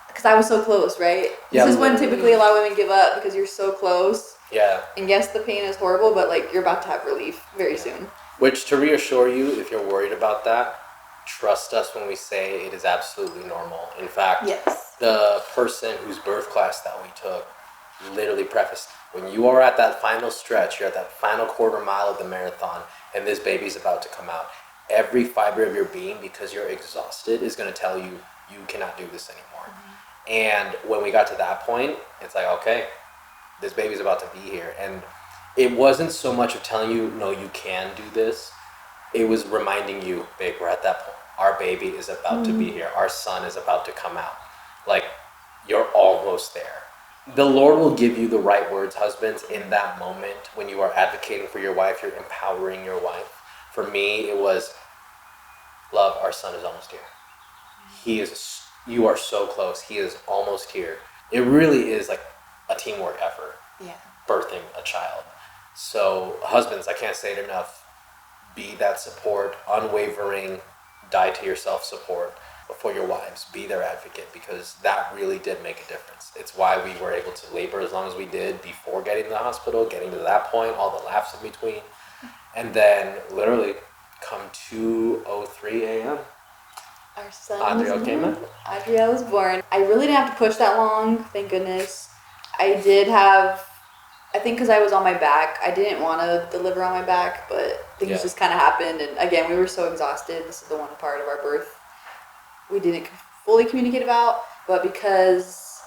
Because I was so close, right? Yeah, this is when typically a lot of women give up because you're so close. Yeah. And yes, the pain is horrible, but like you're about to have relief very soon. Which, to reassure you, if you're worried about that, trust us when we say it is absolutely normal. In fact, the person whose birth class that we took literally prefaced, when you are at that final stretch, you're at that final quarter mile of the marathon, and this baby's about to come out, every fiber of your being, because you're exhausted, is going to tell you, you cannot do this anymore. Mm-hmm. And when we got to that point, it's like, okay, this baby's about to be here. And it wasn't so much of telling you, no, you can do this. It was reminding you, babe, we're at that point. Our baby is about to be here. Our son is about to come out. Like, you're almost there. The Lord will give you the right words, husbands, in that moment when you are advocating for your wife, you're empowering your wife. For me, it was, love, our son is almost here. You are so close. He is almost here. It really is like a teamwork effort, birthing a child. So husbands, I can't say it enough, be that support, unwavering, die to yourself support for your wives. Be their advocate, because that really did make a difference. It's why we were able to labor as long as we did before getting to the hospital, getting to that point, all the laughs in between, and then literally come 2:03 a.m. Our son Adriel came in. Adriel was born. I really didn't have to push that long, thank goodness. I did have, I think because I was on my back, I didn't want to deliver on my back, but things just kind of happened. And again, we were so exhausted. This is the one part of our birth we didn't fully communicate about, but because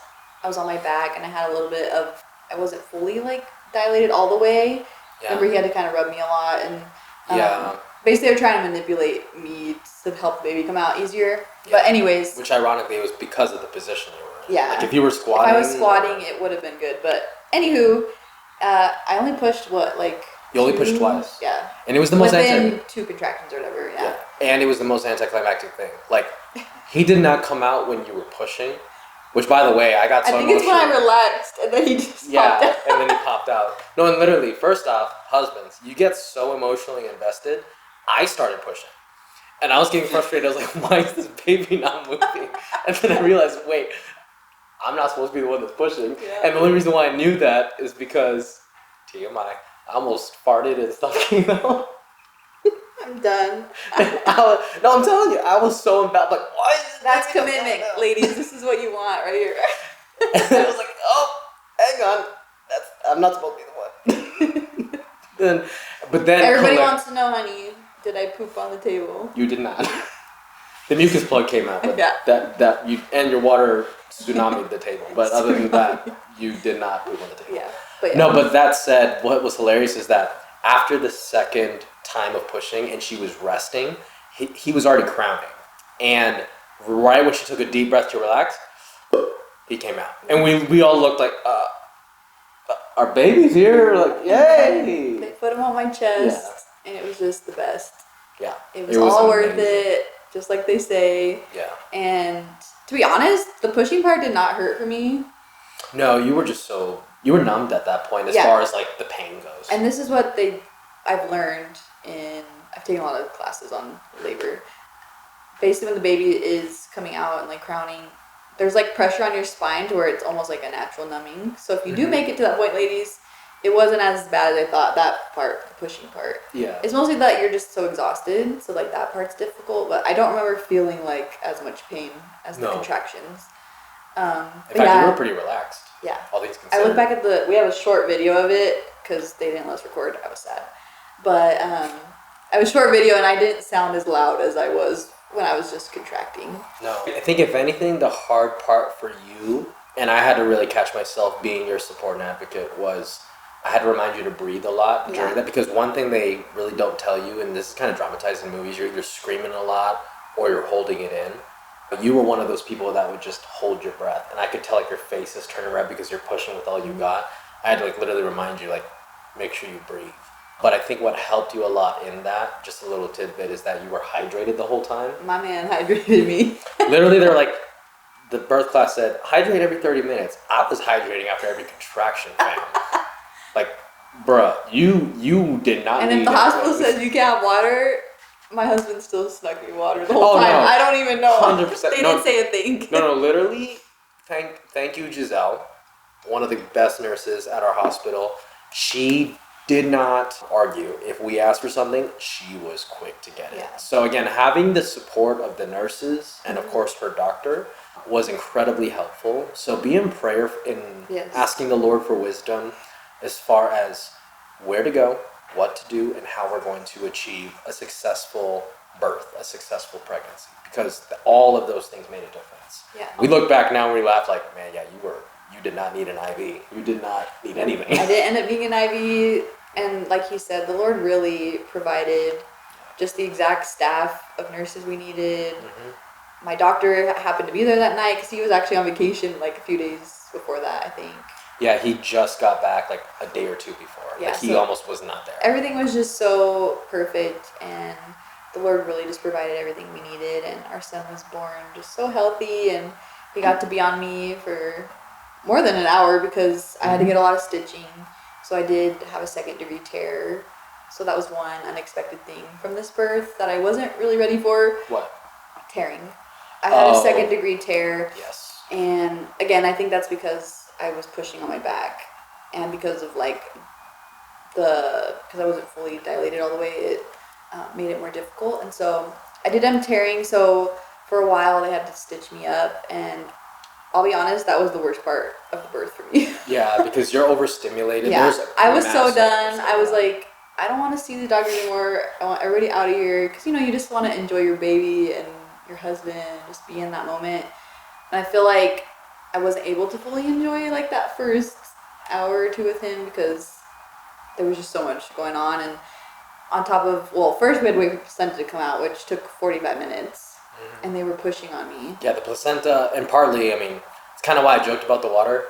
I was on my back and I had a little bit of, I wasn't fully like dilated all the way. Yeah. Remember, he had to kind of rub me a lot, and Yeah. basically they were trying to manipulate me to help the baby come out easier. Yeah. But anyways, Which ironically was because of the position you were in. yeah. Like if you were squatting. If I was squatting, it would have been good. But anywho, I only pushed You only pushed twice. Yeah. And it was the most within 2 contractions or whatever. Yeah. And it was the most anticlimactic thing. Like, he did not come out when you were pushing. Which, by the way, I got so I think emotional. it's when I relaxed and then he just popped out. And then he popped out. No, and literally, first off, husbands, you get so emotionally invested. I started pushing. And I was getting frustrated. I was like, why is this baby not moving? And then I realized, wait, I'm not supposed to be the one that's pushing. Yeah. And the only reason why I knew that is because, TMI, I almost farted and stuff came out. I'm done. No, I'm telling you, I was so embarrassed. Like, why is That's commitment, ladies. This is what you want right here. And I was like, oh, hang on. I'm not supposed to be the one. But then everybody wants to know, honey, did I poop on the table? You did not. The mucus plug came out. But yeah. That you and your water tsunami'd the table. But other than that, you did not poop on the table. Yeah. But No, but that said, what was hilarious is that after the second time of pushing and she was resting, he was already crowning. And right when she took a deep breath to relax, he came out. And we all looked like, our baby's here. Like, yay! They put him on my chest, and it was just the best. Yeah. It was all amazing. worth it, just like they say. Yeah. And to be honest, the pushing part did not hurt for me. No, you were numbed at that point as far as like the pain goes. And this is what I've learned I've taken a lot of classes on labor. Basically, when the baby is coming out and like crowning, there's like pressure on your spine to where it's almost like a natural numbing. So if you do make it to that point, ladies, it wasn't as bad as I thought. That part, the pushing part. Yeah. It's mostly that you're just so exhausted, so like that part's difficult. But I don't remember feeling like as much pain as the contractions. In fact, you were pretty relaxed. Yeah. All things considered. I look back at we have a short video of it because they didn't let us record. I was sad. But I have a short video and I didn't sound as loud as I was when I was just contracting. No. I think if anything, the hard part for you, and I had to really catch myself being your support and advocate, was I had to remind you to breathe a lot during that, because one thing they really don't tell you, and this is kind of dramatized in movies, you're either screaming a lot or you're holding it in. But you were one of those people that would just hold your breath, and I could tell like your face is turning red because you're pushing with all you got. I had to like literally remind you, like, make sure you breathe. But I think what helped you a lot in that, just a little tidbit, is that you were hydrated the whole time. My man hydrated me. Literally, they were like, the birth class said, hydrate every 30 minutes. I was hydrating after every contraction, fam. Like, bruh, you did not and need if the hospital says you can't have water, my husband still snuck me water the whole time. No. I don't even know. 100%. They didn't say a thing. No, literally, thank you, Giselle, one of the best nurses at our hospital. She did not argue. If we asked for something, she was quick to get it. Yeah. So again, having the support of the nurses and of course her doctor was incredibly helpful. So be in prayer in asking the Lord for wisdom as far as where to go, what to do, and how we're going to achieve a successful birth, a successful pregnancy. Because all of those things made a difference. Yeah. We look back now and we laugh like, man, yeah, you did not need an IV. You did not need anything. I didn't end up being an IV, and like you said, the Lord really provided just the exact staff of nurses we needed. Mm-hmm. My doctor happened to be there that night because he was actually on vacation like a few days before that, I think. Yeah, he just got back like a day or two before. Yeah, like he almost was not there. Everything was just so perfect, and the Lord really just provided everything we needed, and our son was born just so healthy, and he got to be on me for more than an hour because I had to get a lot of stitching. So I did have a 2nd-degree tear. So that was one unexpected thing from this birth that I wasn't really ready for. What? Tearing. I had a 2nd-degree tear. Yes. And again, I think that's because I was pushing on my back, and because of because I wasn't fully dilated all the way, it made it more difficult. And so I did end up tearing. So for a while they had to stitch me up, and I'll be honest, that was the worst part of the birth for me. Yeah, because you're overstimulated. Yeah, I was so done. I was like, I don't want to see the doctor anymore. I want everybody out of here because you just want to enjoy your baby and your husband, just be in that moment. And I feel like I wasn't able to fully enjoy like that first hour or two with him because there was just so much going on. And on top of, well, first we had to wait for the placenta to come out, which took 45 minutes. Mm-hmm. And they were pushing on me. Yeah, the placenta, and partly, I mean, it's kind of why I joked about the water.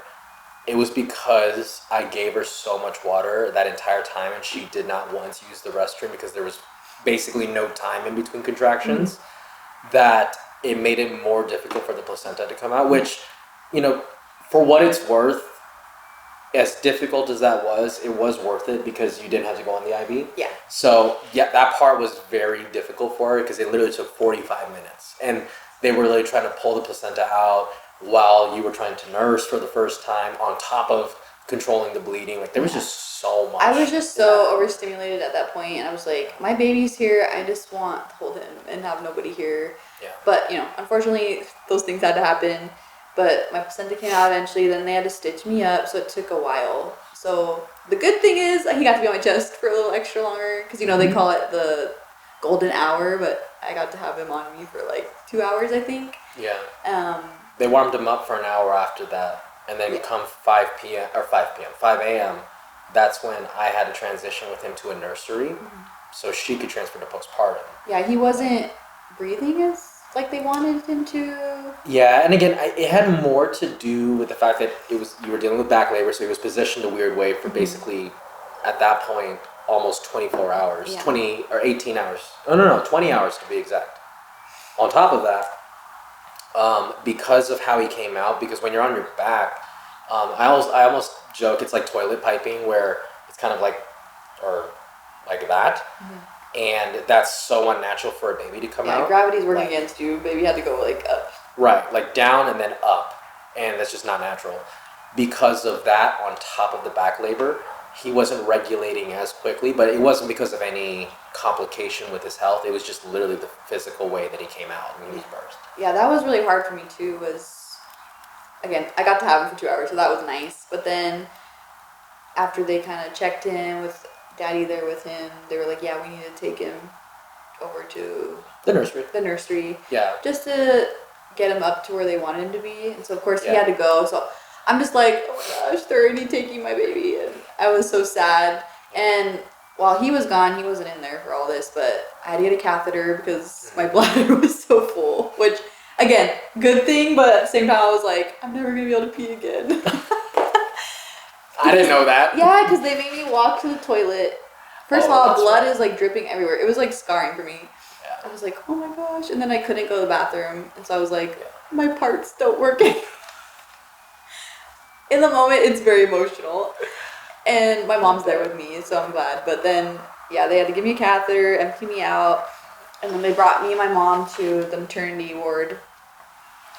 It was because I gave her so much water that entire time, and she did not want to use the restroom because there was basically no time in between contractions, that it made it more difficult for the placenta to come out, which, you know, for what it's worth, as difficult as that was, it was worth it because you didn't have to go on the IV. Yeah. So, yeah, that part was very difficult for her because it literally took 45 minutes. And they were really trying to pull the placenta out while you were trying to nurse for the first time, on top of controlling the bleeding. Like, there was just so much. I was just so overstimulated at that point, and I was like, my baby's here, I just want to hold him and have nobody here. Yeah. But, you know, unfortunately, those things had to happen. But my placenta came out eventually, then they had to stitch me up, so it took a while. So the good thing is he got to be on my chest for a little extra longer, because, you know, they call it the golden hour, but I got to have him on me for like 2 hours, I think. Yeah. They warmed him up for an hour after that, and then come 5 a.m., that's when I had to transition with him to a nursery, so she could transfer to postpartum. Yeah, he wasn't breathing as like they wanted him to. Yeah, and again, it had more to do with the fact that you were dealing with back labor, so he was positioned a weird way for basically, at that point, almost 24 hours, 20 or 18 hours. No, 20 hours to be exact. On top of that, because of how he came out, because when you're on your back, I almost joke it's like toilet piping, where it's kind of like, or like that. And that's so unnatural for a baby to come out. Yeah, gravity's working against you. Baby had to go like up. Right, like down and then up. And that's just not natural. Because of that, on top of the back labor, he wasn't regulating as quickly, but it wasn't because of any complication with his health. It was just literally the physical way that he came out when he was birthed. Yeah, that was really hard for me too, was, again, I got to have him for 2 hours, so that was nice. But then after they kind of checked in with Daddy there with him, they were like, yeah, we need to take him over to the nursery. Yeah. Just to get him up to where they wanted him to be. And so, of course, he had to go. So I'm just like, oh my gosh, they're already taking my baby. And I was so sad. And while he was gone, he wasn't in there for all this, but I had to get a catheter because my bladder was so full, which, again, good thing, but at the same time, I was like, I'm never going to be able to pee again. I didn't know that. Yeah, because they made me walk to the toilet. First of all, blood is like dripping everywhere. It was like scarring for me. Yeah. I was like, oh my gosh. And then I couldn't go to the bathroom. And so I was like, my parts don't work. In the moment, it's very emotional. And my mom's there with me, so I'm glad. But then, yeah, they had to give me a catheter, empty me out. And then they brought me and my mom to the maternity ward,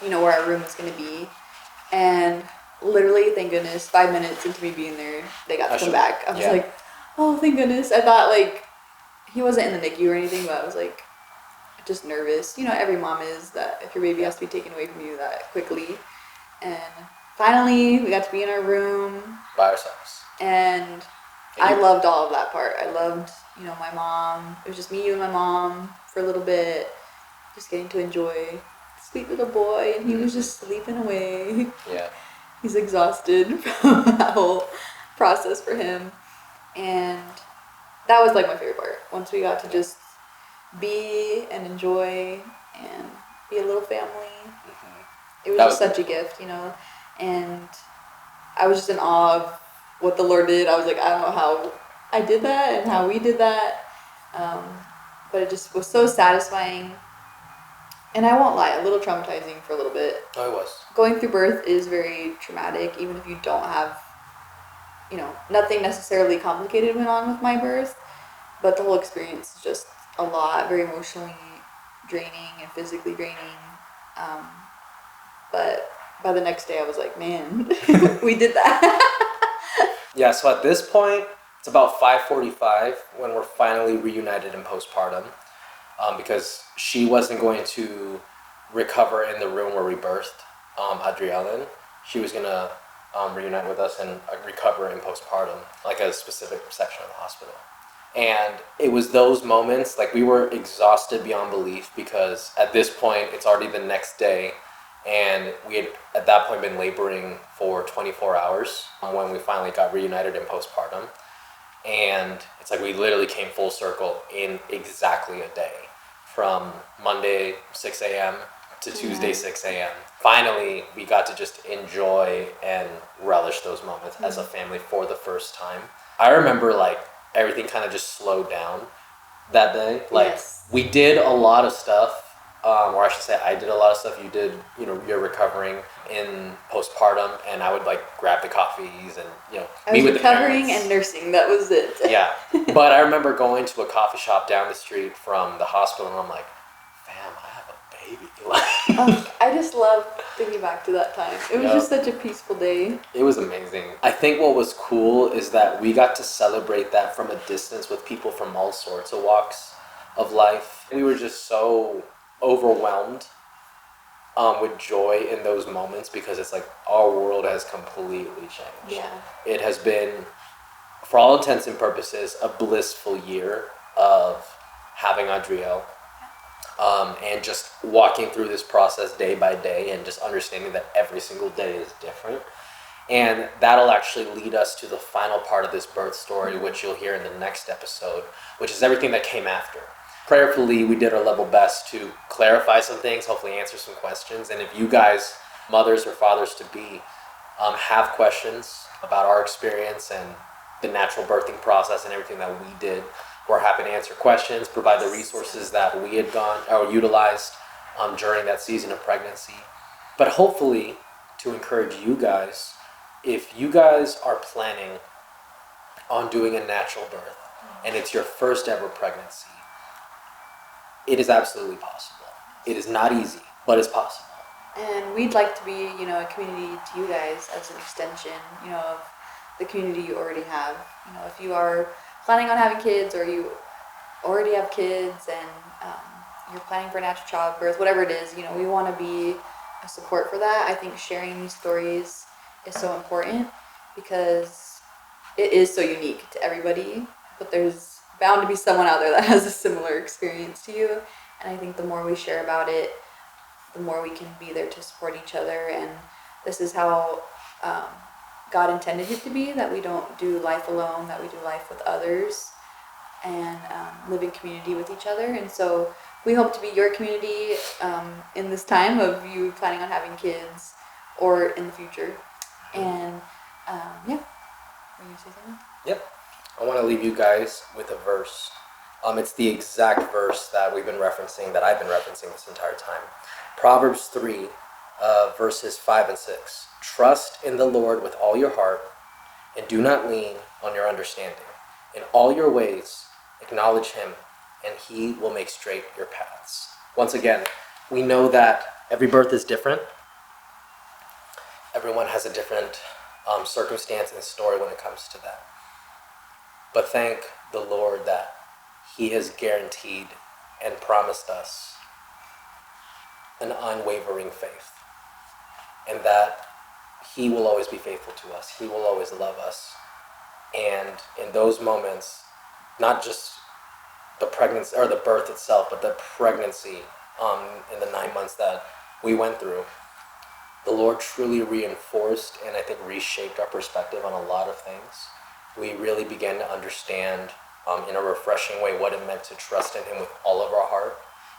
you know, where our room was going to be. And literally, thank goodness, 5 minutes into me being there, they got to come back. I was like, oh, thank goodness. I thought, like, he wasn't in the NICU or anything, but I was, like, just nervous. You know, every mom is, that if your baby has to be taken away from you that quickly. And finally, we got to be in our room. By ourselves. And I loved all of that part. I loved, you know, my mom. It was just me, you, and my mom for a little bit. Just getting to enjoy sweet little boy. And he was just sleeping away. Yeah. He's exhausted from that whole process for him. And that was like my favorite part. Once we got to just be and enjoy and be a little family. It was just such a gift, you know. And I was just in awe of what the Lord did. I was like, I don't know how I did that and how we did that. But it just was so satisfying. And I won't lie, a little traumatizing for a little bit. Oh, it was. Going through birth is very traumatic, even if you don't have, you know, nothing necessarily complicated went on with my birth. But the whole experience is just a lot, very emotionally draining and physically draining. But by the next day, I was like, man, we did that. Yeah, so at this point, it's about 5:45 when we're finally reunited in postpartum. Because she wasn't going to recover in the room where we birthed Adriel in. She was going to reunite with us and recover in postpartum, like a specific section of the hospital. And it was those moments, like we were exhausted beyond belief because at this point it's already the next day, and we had at that point been laboring for 24 hours when we finally got reunited in postpartum. And it's like we literally came full circle in exactly a day, from Monday 6 a.m. to Tuesday 6 a.m. Finally, we got to just enjoy and relish those moments as a family for the first time. I remember like everything kind of just slowed down that day. Like Yes. we did a lot of stuff, or I should say, I did a lot of stuff. You did, you're recovering in postpartum, and I would like grab the coffees and I meet was with the recovering parents. and nursing. That was it. Yeah, but I remember going to a coffee shop down the street from the hospital, and I'm like, fam, I have a baby. I just love thinking back to that time. It was just such a peaceful day. It was amazing. I think what was cool is that we got to celebrate that from a distance with people from all sorts of walks of life. We were just so overwhelmed with joy in those moments because it's like our world has completely changed. Yeah. It has been, for all intents and purposes, a blissful year of having Adriel. And just walking through this process day by day and just understanding that every single day is different. And that'll actually lead us to the final part of this birth story, which you'll hear in the next episode, which is everything that came after. Prayerfully, we did our level best to clarify some things, hopefully answer some questions. And if you guys, mothers or fathers to be, have questions about our experience and the natural birthing process and everything that we did, we're happy to answer questions, provide the resources that we had gone or utilized during that season of pregnancy. But hopefully, to encourage you guys, if you guys are planning on doing a natural birth and it's your first ever pregnancy, it is absolutely possible. It is not easy, but it's possible. And we'd like to be, a community to you guys as an extension, of the community you already have. If you are planning on having kids or you already have kids and you're planning for natural childbirth, whatever it is, we want to be a support for that. I think sharing these stories is so important because it is so unique to everybody, but there's bound to be someone out there that has a similar experience to you. And I think the more we share about it, the more we can be there to support each other. And this is how God intended it to be, that we don't do life alone, that we do life with others and live in community with each other. And so we hope to be your community in this time of you planning on having kids or in the future. And yeah, were you going to say something? Yep. I want to leave you guys with a verse. It's the exact verse that I've been referencing this entire time. Proverbs 3, verses 5 and 6. Trust in the Lord with all your heart, and do not lean on your understanding. In all your ways, acknowledge him, and he will make straight your paths. Once again, we know that every birth is different. Everyone has a different circumstance and story when it comes to that. But thank the Lord that he has guaranteed and promised us an unwavering faith, and that he will always be faithful to us. He will always love us. And in those moments, not just the pregnancy or the birth itself, but the pregnancy in the 9 months that we went through, the Lord truly reinforced and I think reshaped our perspective on a lot of things. We really began to understand in a refreshing way what it meant to trust in him with all of our heart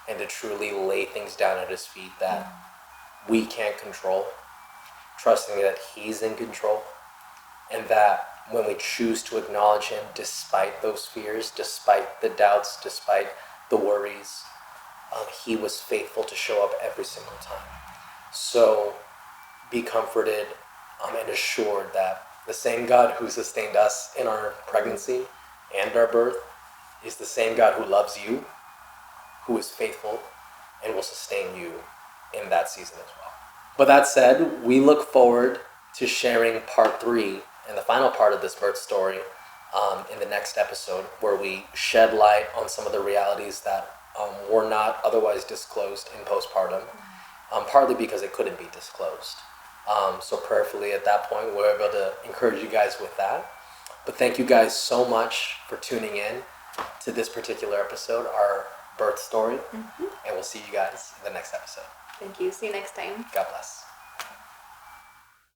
and to truly lay things down at his feet that we can't control, trusting that he's in control, and that when we choose to acknowledge him despite those fears, despite the doubts, despite the worries, he was faithful to show up every single time. So be comforted and assured that the same God who sustained us in our pregnancy and our birth is the same God who loves you, who is faithful, and will sustain you in that season as well. But that said, we look forward to sharing part 3 and the final part of this birth story in the next episode, where we shed light on some of the realities that were not otherwise disclosed in postpartum, partly because it couldn't be disclosed. So prayerfully at that point, we're able to encourage you guys with that. But thank you guys so much for tuning in. to this particular episode, our birth story. And we'll see you guys in the next episode. Thank you. See you next time. God bless.